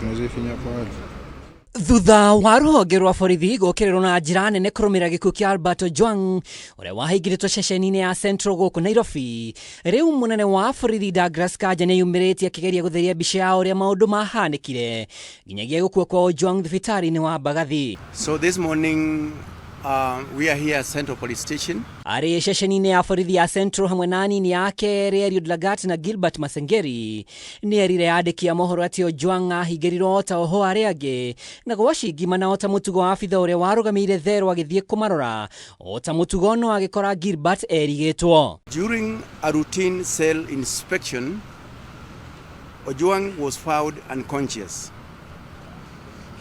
tunazifinya pale. Thutha wa rũhonge rwa borithi gũkĩrĩrwo na njĩra nene kũrũmĩrĩra gĩkuũ kĩa Albert Ojwang ũrĩa wahingĩrĩtwo ceceni-inĩ ya Central gũkũ Nairobi, rĩu mũnene wa borithi Douglas Kanja nĩyumĩrĩtie akĩgeria gũtheria mbica ya ũrĩa maũndũ mahanĩkire nginyagia gũkua kwa Ojwang thibitarĩ-inĩ wa Mbagathi. So this morning we are here at Central Police Station. Arĩ ceceni-inĩ ya borithi ya Central hamwe na anini yake ELIUD LAGAT na Gilbert Masengeri nĩerire andĩki a mohoro atĩ Ojwang ahingĩrirwo ta oho arĩa angĩ na gwacingimana o ta mũtugo wa abitha ũrĩa warũgamĩire therũ agĩthiĩ kũmarora o ta mũtugo no agĩkora Gilbert erigĩtwo. During a routine cell inspection, Ojwang was found unconscious.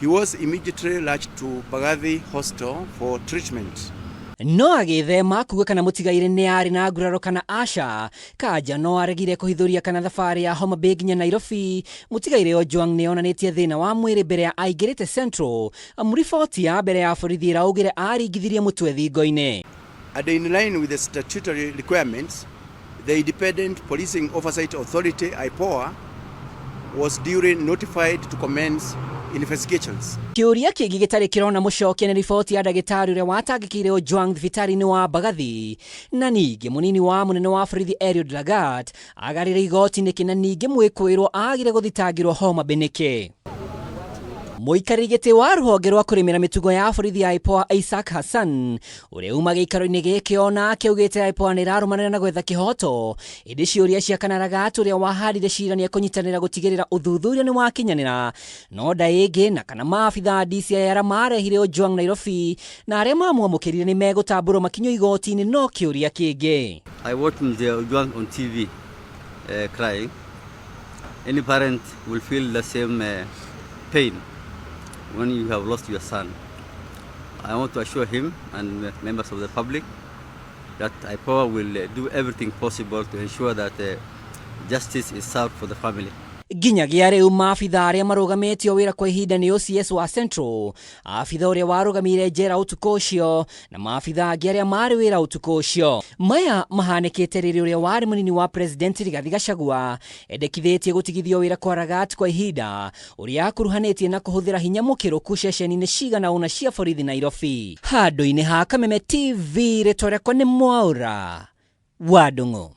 He was immediately rushed to Mbagathi Hospital for treatment. No agĩthema kuga kana mũtigaire nĩ arĩ na nguraro kana aca. Kanja no aregire kũhithuria kana thabarĩ ya Homa Bay nginya Nairobi. Mũtigaire Ojwang nĩonanĩtie thĩna wa mwĩrĩ mbere ya aingĩrĩte Central. Riboti ya mbere ya borithi ĩraugire aringithirie mũtwe thingo-inĩ. And in line with the statutory requirements, the Independent Policing Oversight Authority (IPOA) was duly notified to commence investigations. Kĩũria kĩngĩ gĩtarĩ kĩrona mũcokia nĩ riboti ya ndagĩtarĩ ũrĩa watangĩkĩire Ojwang thibitarĩ-inĩ wa Mbagathi, na ningĩ mũnini wa mũnene wa borithi ELIUD LAGAT agarĩre igoti-inĩ kĩna ningĩ mwĩkũĩrwo agire gũthitangĩrwo Homa Bay nĩkĩ. Mũikarĩri gĩtĩ wa rũhonge rwa kũrĩmĩra mĩtugo ya borithi ya IPOA Isaac Hassan ũrĩa uma gĩikaro-inĩ gĩkĩ ona akĩugĩte IPOA nĩrarũmanĩrĩra na gwetha kĩhoto, ĩndĩ ciũria cia kana LAGAT ũrĩa waharire cira nĩekũnyitanĩra gũtigĩrĩra ũthuthuria nĩ wakinyanĩra, no ndaĩngĩ na kana maabitha a DCI arĩa marehire Ojwang Nairobi na arĩa mamwamũkĩrire nĩ megũtambũrwo makinywo igoti-inĩ no kĩũria kĩngĩ. I watched Ojwang on TV crying. Any parent will feel the same pain when you have lost your son. I want to assure him and members of the public that IPOA will do everything possible to ensure that justice is served for the family. Nginyagia rĩu maabitha arĩa marũgamĩtio wĩra kwa ihinda nĩ OCS wa Central, abitha ũrĩa warũgamĩire njera ũtukũ ũcio na maabitha angĩ arĩa marĩ wĩra ũtukũ ũcio. Maya mahanĩkĩte rĩrĩa ũrĩa warĩ mũnini wa President Rigathi Gachagua endekithĩtie gũtigithio wĩra kwa LAGAT kwa ihinda ũrĩa akuruhanĩtie na kũhũthĩra hinya mũkĩrũku ceceni-inĩ cigana ũna cia borithi Nairobi. Handũ-inĩ ha Kameme TV rĩtwa rĩakwa nĩ Mwaura wa Ndũng'ũ.